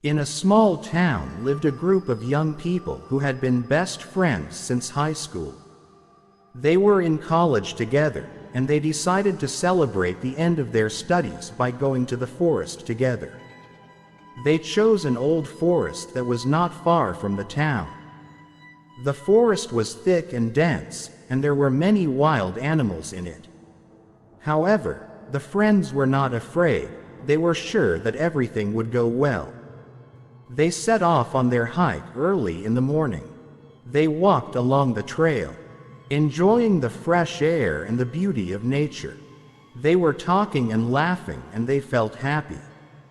In a small town lived a group of young people who had been best friends since high school. They were in college together, and they decided to celebrate the end of their studies by going to the forest together. They chose an old forest that was not far from the town. The forest was thick and dense, and there were many wild animals in it. However, the friends were not afraid. They were sure that everything would go well. They set off on their hike early in the morning. They walked along the trail, enjoying the fresh air and the beauty of nature. They were talking and laughing, and they felt happy.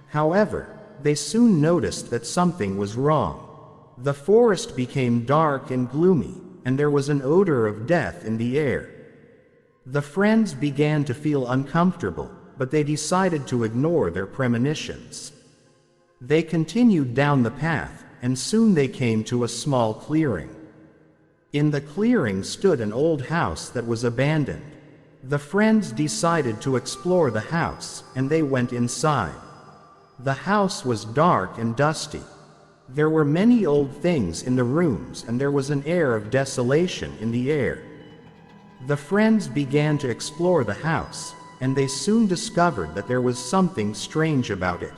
However, they soon noticed that something was wrong. The forest became dark and gloomy, and there was an odor of death in the air. The friends began to feel uncomfortable, but they decided to ignore their premonitions. They continued down the path, and soon they came to a small clearing. In the clearing stood an old house that was abandoned. The friends decided to explore the house, and they went inside. The house was dark and dusty. There were many old things in the rooms, and there was an air of desolation in the air. The friends began to explore the house, and they soon discovered that there was something strange about it.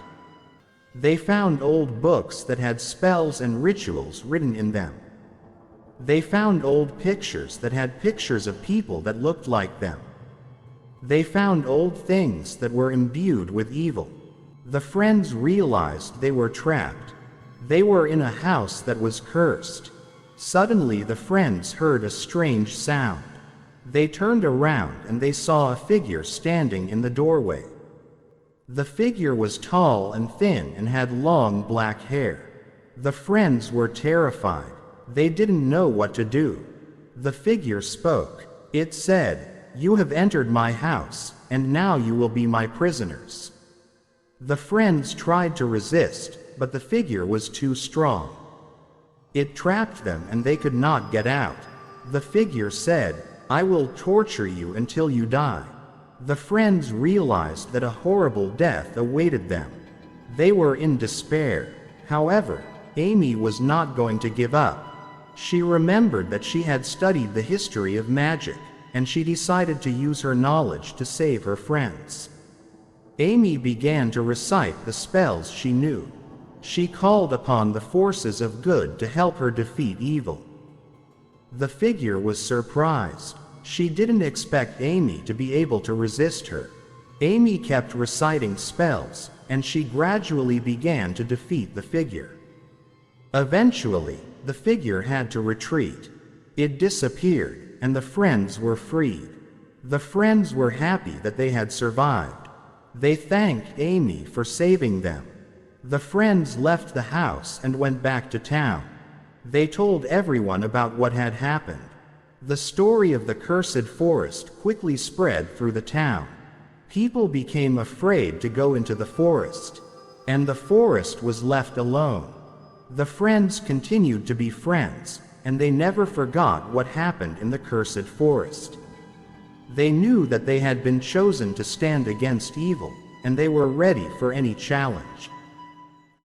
They found old books that had spells and rituals written in them. They found old pictures that had pictures of people that looked like them. They found old things that were imbued with evil. The friends realized they were trapped. They were in a house that was cursed. Suddenly the friends heard a strange sound. They turned around and they saw a figure standing in the doorway. The figure was tall and thin and had long black hair. The friends were terrified. They didn't know what to do. The figure spoke. It said, "You have entered my house, and now you will be my prisoners." The friends tried to resist, but the figure was too strong. It trapped them and they could not get out. The figure said, "I will torture you until you die." The friends realized that a horrible death awaited them. They were in despair. However, Amy was not going to give up. She remembered that she had studied the history of magic, and she decided to use her knowledge to save her friends. Amy began to recite the spells she knew. She called upon the forces of good to help her defeat evil. The figure was surprised. She didn't expect Amy to be able to resist her. Amy kept reciting spells, and she gradually began to defeat the figure. Eventually, the figure had to retreat. It disappeared, and the friends were freed. The friends were happy that they had survived. They thanked Amy for saving them. The friends left the house and went back to town. They told everyone about what had happened. The story of the cursed forest quickly spread through the town. People became afraid to go into the forest, and the forest was left alone. The friends continued to be friends, and they never forgot what happened in the cursed forest. They knew that they had been chosen to stand against evil, and they were ready for any challenge.